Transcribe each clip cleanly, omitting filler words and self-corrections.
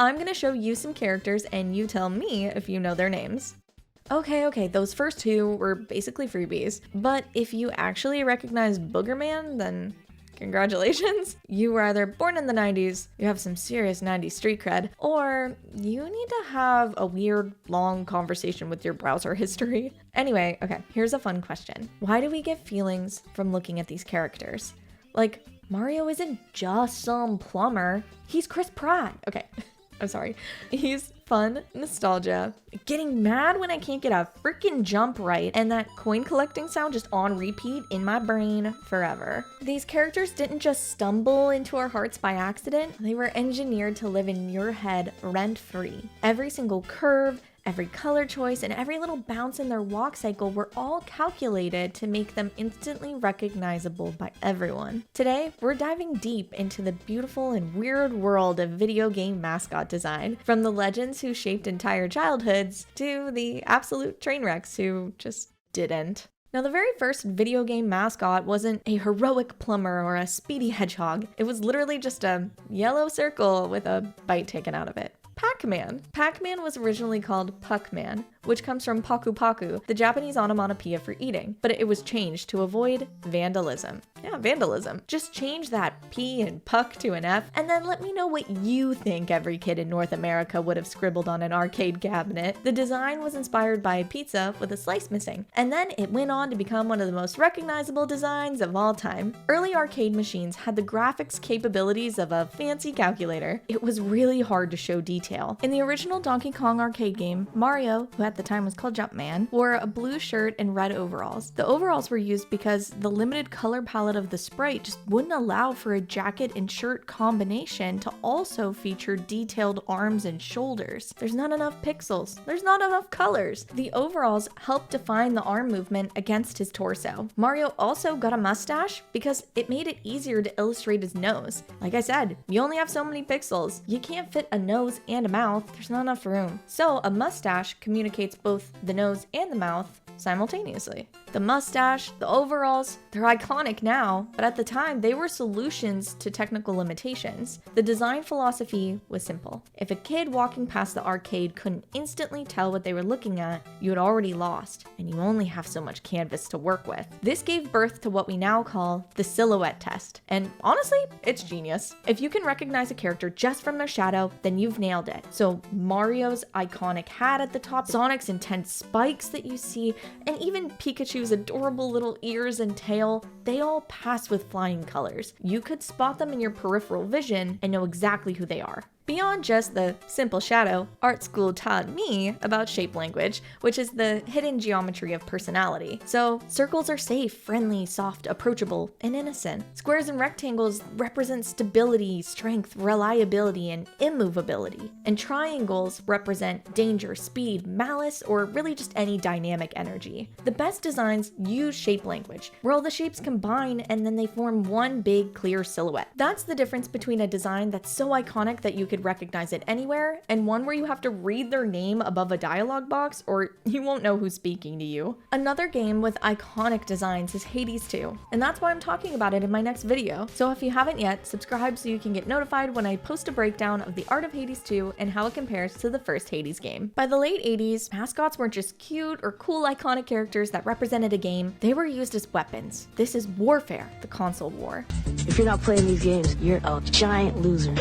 I'm gonna show you some characters and you tell me if you know their names. Okay, those first two were basically freebies, but if you actually recognize Boogerman, then congratulations. You were either born in the 90s, you have some serious 90s street cred, or you need to have a weird, long conversation with your browser history. Anyway, okay, here's a fun question. Why do we get feelings from looking at these characters? Like, Mario isn't just some plumber, he's Chris Pratt. Okay, I'm sorry. He's fun, nostalgia, getting mad when I can't get a freaking jump right, and that coin collecting sound just on repeat in my brain forever. These characters didn't just stumble into our hearts by accident, they were engineered to live in your head rent-free. Every single curve, every color choice, and every little bounce in their walk cycle were all calculated to make them instantly recognizable by everyone. Today, we're diving deep into the beautiful and weird world of video game mascot design, from the legends who shaped entire childhoods to the absolute train wrecks who just didn't. Now, the very first video game mascot wasn't a heroic plumber or a speedy hedgehog. It was literally just a yellow circle with a bite taken out of it. Pac-Man. Pac-Man was originally called Pac-Man, which comes from paku paku, the Japanese onomatopoeia for eating, but it was changed to avoid vandalism. Yeah, vandalism. Just change that P and puck to an F, and then let me know what you think every kid in North America would have scribbled on an arcade cabinet. The design was inspired by pizza with a slice missing, and then it went on to become one of the most recognizable designs of all time. Early arcade machines had the graphics capabilities of a fancy calculator. It was really hard to show detail. In the original Donkey Kong arcade game, Mario, who at the time was called Jumpman, wore a blue shirt and red overalls. The overalls were used because the limited color palette of the sprite just wouldn't allow for a jacket and shirt combination to also feature detailed arms and shoulders. There's not enough pixels. There's not enough colors. The overalls helped define the arm movement against his torso. Mario also got a mustache because it made it easier to illustrate his nose. Like I said, you only have so many pixels. You can't fit a nose and a mouth. There's not enough room. So a mustache communicates both the nose and the mouth simultaneously. The mustache, the overalls, they're iconic now, but at the time they were solutions to technical limitations. The design philosophy was simple. If a kid walking past the arcade couldn't instantly tell what they were looking at, you had already lost, and you only have so much canvas to work with. This gave birth to what we now call the silhouette test, and honestly, it's genius. If you can recognize a character just from their shadow, then you've nailed it. So Mario's iconic hat at the top, Sonic's intense spikes that you see, and even Pikachu's adorable little ears and tail, they all pass with flying colors. You could spot them in your peripheral vision and know exactly who they are. Beyond just the simple shadow, art school taught me about shape language, which is the hidden geometry of personality. So circles are safe, friendly, soft, approachable, and innocent. Squares and rectangles represent stability, strength, reliability, and immovability. And triangles represent danger, speed, malice, or really just any dynamic energy. The best designs use shape language, where all the shapes combine and then they form one big, clear silhouette. That's the difference between a design that's so iconic that you could recognize it anywhere, and one where you have to read their name above a dialogue box or you won't know who's speaking to you. Another game with iconic designs is Hades 2, and that's why I'm talking about it in my next video. So if you haven't yet, subscribe so you can get notified when I post a breakdown of the art of Hades 2 and how it compares to the first Hades game. By the late 80s, mascots weren't just cute or cool iconic characters that represented a game, they were used as weapons. This is warfare, the console war. If you're not playing these games, you're a giant loser.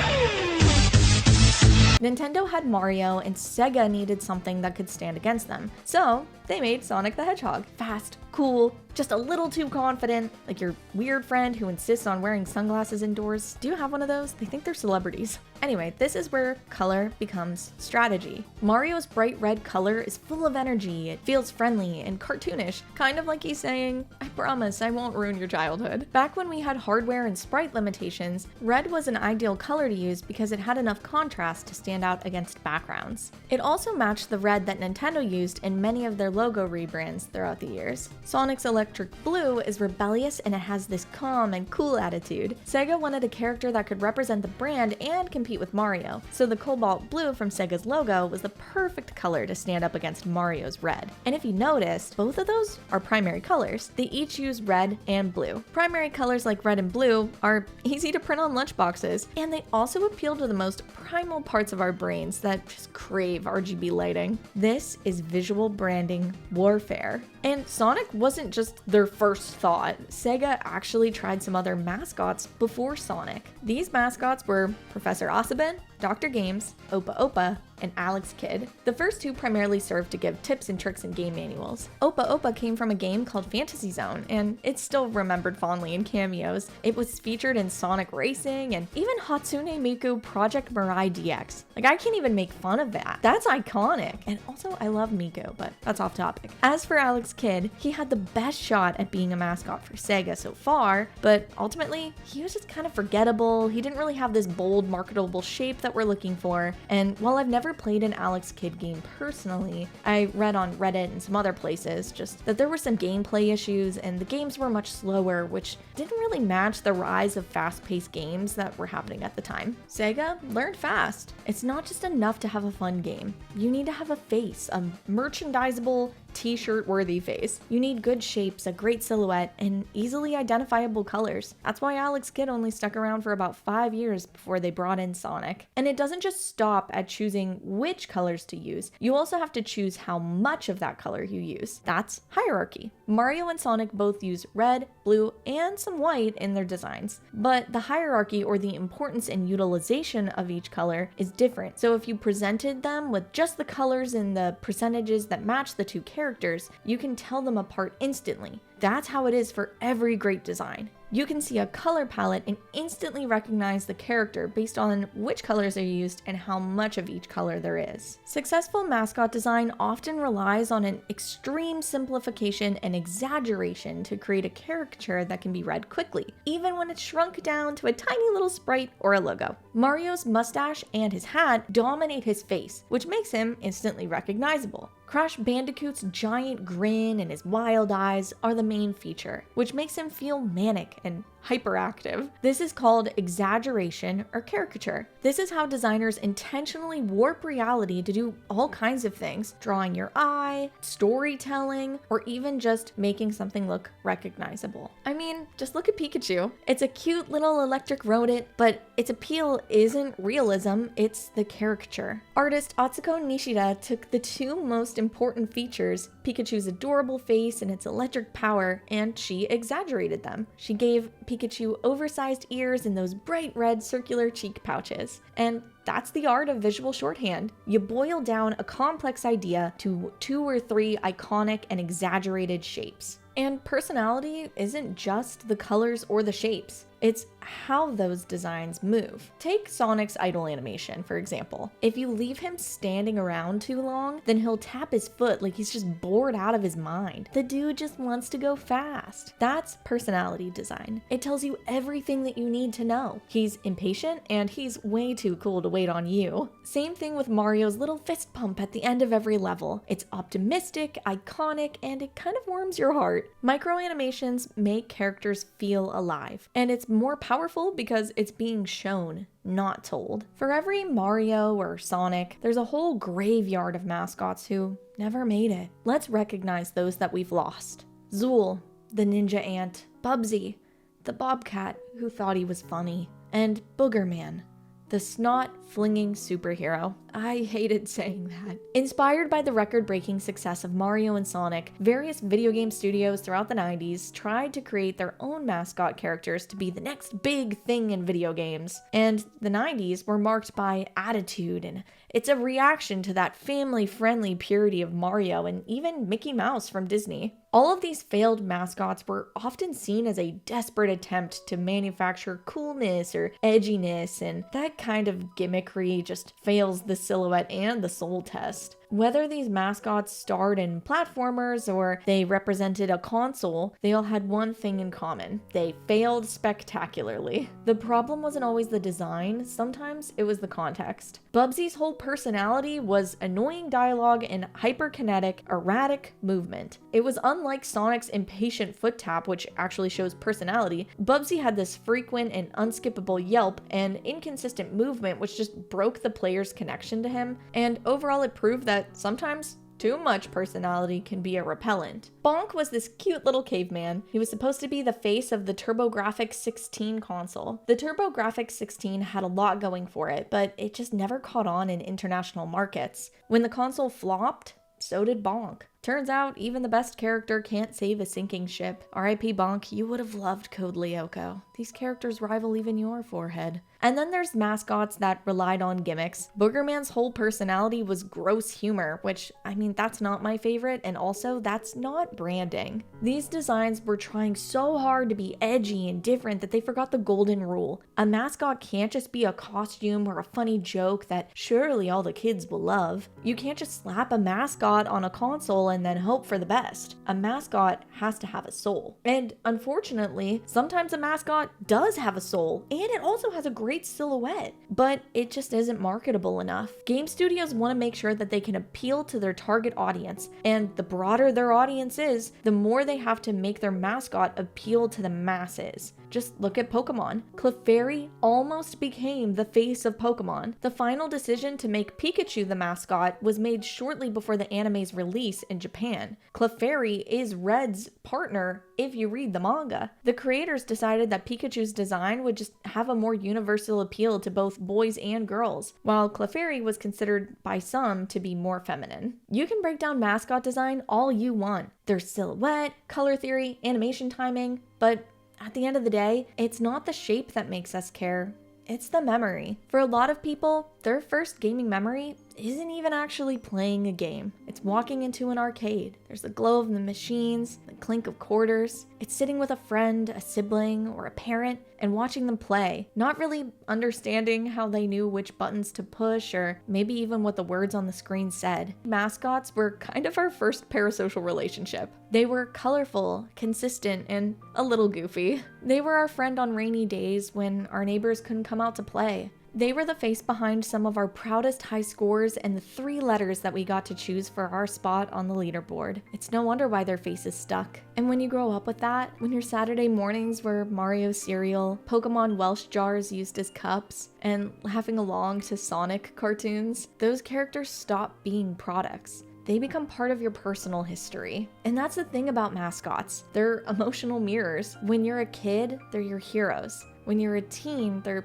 Nintendo had Mario, and Sega needed something that could stand against them. So they made Sonic the Hedgehog. Fast, cool, just a little too confident, like your weird friend who insists on wearing sunglasses indoors. Do you have one of those? They think they're celebrities. Anyway, this is where color becomes strategy. Mario's bright red color is full of energy, it feels friendly and cartoonish, kind of like he's saying, I promise I won't ruin your childhood. Back when we had hardware and sprite limitations, red was an ideal color to use because it had enough contrast to stand out against backgrounds. It also matched the red that Nintendo used in many of their logo rebrands throughout the years. Sonic's Electric Blue is rebellious and it has this calm and cool attitude. Sega wanted a character that could represent the brand and compete with Mario, so the Cobalt Blue from Sega's logo was the perfect color to stand up against Mario's red. And if you noticed, both of those are primary colors. They each use red and blue. Primary colors like red and blue are easy to print on lunchboxes, and they also appeal to the most primal parts of our brains that just crave RGB lighting. This is visual branding warfare. And Sonic wasn't just their first thought. Sega actually tried some other mascots before Sonic. These mascots were Professor Asabin, Dr. Games, Opa Opa, and Alex Kidd. The first two primarily served to give tips and tricks in game manuals. Opa Opa came from a game called Fantasy Zone, and it's still remembered fondly in cameos. It was featured in Sonic Racing and even Hatsune Miku Project Mirai DX. Like, I can't even make fun of that. That's iconic. And also, I love Miku, but that's off topic. As for Alex Kidd, he had the best shot at being a mascot for Sega so far, but ultimately, he was just kind of forgettable. He didn't really have this bold, marketable shape that we're looking for. And while I've never played an Alex Kidd game personally, I read on Reddit and some other places just that there were some gameplay issues and the games were much slower, which didn't really match the rise of fast-paced games that were happening at the time. Sega learned fast. It's not just enough to have a fun game. You need to have a face, a merchandisable, t-shirt worthy face. You need good shapes, a great silhouette, and easily identifiable colors. That's why Alex Kidd only stuck around for about 5 years before they brought in Sonic. And it doesn't just stop at choosing which colors to use. You also have to choose how much of that color you use. That's hierarchy. Mario and Sonic both use red, blue, and some white in their designs. But the hierarchy, or the importance and utilization of each color, is different. So if you presented them with just the colors and the percentages that match the two characters, you can tell them apart instantly. That's how it is for every great design. You can see a color palette and instantly recognize the character based on which colors are used and how much of each color there is. Successful mascot design often relies on an extreme simplification and exaggeration to create a caricature that can be read quickly, even when it's shrunk down to a tiny little sprite or a logo. Mario's mustache and his hat dominate his face, which makes him instantly recognizable. Crash Bandicoot's giant grin and his wild eyes are the main feature, which makes him feel manic and hyperactive. This is called exaggeration or caricature. This is how designers intentionally warp reality to do all kinds of things, drawing your eye, storytelling, or even just making something look recognizable. I mean, just look at Pikachu. It's a cute little electric rodent, but its appeal isn't realism, it's the caricature. Artist Atsuko Nishida took the two most important features, Pikachu's adorable face and its electric power, and she exaggerated them. She gave Pikachu oversized ears and those bright red circular cheek pouches. And that's the art of visual shorthand. You boil down a complex idea to 2 or 3 iconic and exaggerated shapes. And personality isn't just the colors or the shapes. It's how those designs move. Take Sonic's idle animation, for example. If you leave him standing around too long, then he'll tap his foot like he's just bored out of his mind. The dude just wants to go fast. That's personality design. It tells you everything that you need to know. He's impatient and he's way too cool to wait on you. Same thing with Mario's little fist pump at the end of every level. It's optimistic, iconic, and it kind of warms your heart. Micro animations make characters feel alive, and it's more powerful because it's being shown, not told. For every Mario or Sonic, there's a whole graveyard of mascots who never made it. Let's recognize those that we've lost. Zool, the ninja ant, Bubsy, the bobcat who thought he was funny, and Boogerman, the snot-flinging superhero. I hated saying that. Inspired by the record-breaking success of Mario and Sonic, various video game studios throughout the 90s tried to create their own mascot characters to be the next big thing in video games. And the 90s were marked by attitude, and it's a reaction to that family-friendly purity of Mario and even Mickey Mouse from Disney. All of these failed mascots were often seen as a desperate attempt to manufacture coolness or edginess, and that kind of gimmickry just fails the silhouette and the soul test. Whether these mascots starred in platformers or they represented a console, they all had one thing in common. They failed spectacularly. The problem wasn't always the design, sometimes it was the context. Bubsy's whole personality was annoying dialogue and hyperkinetic, erratic movement. It was unlike Sonic's impatient foot tap, which actually shows personality. Bubsy had this frequent and unskippable yelp and inconsistent movement, which just broke the player's connection to him, and overall it proved that sometimes too much personality can be a repellent. Bonk was this cute little caveman. He was supposed to be the face of the TurboGrafx 16 console. The TurboGrafx 16 had a lot going for it, but it just never caught on in international markets. When the console flopped, so did Bonk. Turns out, even the best character can't save a sinking ship. R.I.P. Bonk, you would have loved Code Lyoko. These characters rival even your forehead. And then there's mascots that relied on gimmicks. Boogerman's whole personality was gross humor, which, I mean, that's not my favorite, and also that's not branding. These designs were trying so hard to be edgy and different that they forgot the golden rule. A mascot can't just be a costume or a funny joke that surely all the kids will love. You can't just slap a mascot on a console and then hope for the best. A mascot has to have a soul. And unfortunately, sometimes a mascot does have a soul, and it also has a great silhouette, but it just isn't marketable enough. Game studios want to make sure that they can appeal to their target audience, and the broader their audience is, the more they have to make their mascot appeal to the masses. Just look at Pokemon. Clefairy almost became the face of Pokemon. The final decision to make Pikachu the mascot was made shortly before the anime's release in Japan. Clefairy is Red's partner if you read the manga. The creators decided that Pikachu's design would just have a more universal appeal to both boys and girls, while Clefairy was considered by some to be more feminine. You can break down mascot design all you want. There's silhouette, color theory, animation timing, but at the end of the day, it's not the shape that makes us care. It's the memory. For a lot of people, their first gaming memory isn't even actually playing a game. It's walking into an arcade. There's the glow of the machines, the clink of quarters. It's sitting with a friend, a sibling, or a parent and watching them play, not really understanding how they knew which buttons to push or maybe even what the words on the screen said. Mascots were kind of our first parasocial relationship. They were colorful, consistent, and a little goofy. They were our friend on rainy days when our neighbors couldn't come out to play. They were the face behind some of our proudest high scores and the 3 letters that we got to choose for our spot on the leaderboard. It's no wonder why their faces stuck. And when you grow up with that, when your Saturday mornings were Mario cereal, Pokemon Welsh jars used as cups, and laughing along to Sonic cartoons, those characters stop being products. They become part of your personal history. And that's the thing about mascots. They're emotional mirrors. When you're a kid, they're your heroes. When you're a teen, they're,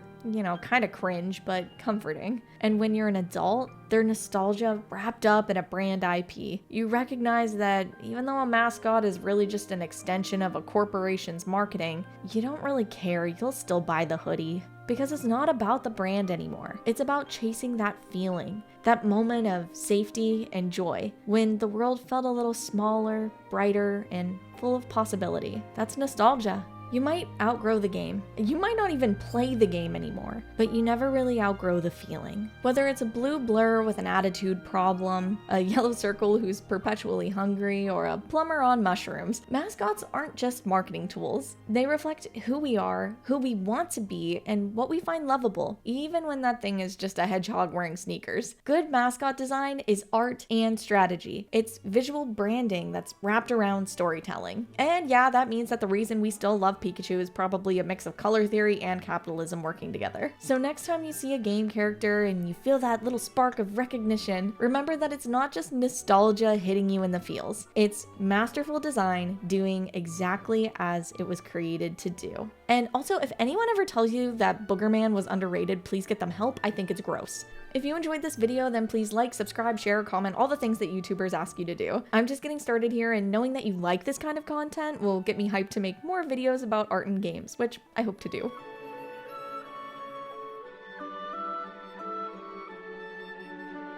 kind of cringe, but comforting. And when you're an adult, they're nostalgia wrapped up in a brand IP. You recognize that even though a mascot is really just an extension of a corporation's marketing, you don't really care, you'll still buy the hoodie. Because it's not about the brand anymore. It's about chasing that feeling, that moment of safety and joy, when the world felt a little smaller, brighter, and full of possibility. That's nostalgia. You might outgrow the game. You might not even play the game anymore, but you never really outgrow the feeling. Whether it's a blue blur with an attitude problem, a yellow circle who's perpetually hungry, or a plumber on mushrooms, mascots aren't just marketing tools. They reflect who we are, who we want to be, and what we find lovable, even when that thing is just a hedgehog wearing sneakers. Good mascot design is art and strategy. It's visual branding that's wrapped around storytelling. And yeah, that means that the reason we still love Pikachu is probably a mix of color theory and capitalism working together. So next time you see a game character and you feel that little spark of recognition, remember that it's not just nostalgia hitting you in the feels. It's masterful design doing exactly as it was created to do. And also, if anyone ever tells you that Boogerman was underrated, please get them help. I think it's gross. If you enjoyed this video, then please like, subscribe, share, comment, all the things that YouTubers ask you to do. I'm just getting started here, and knowing that you like this kind of content will get me hyped to make more videos about art and games, which I hope to do.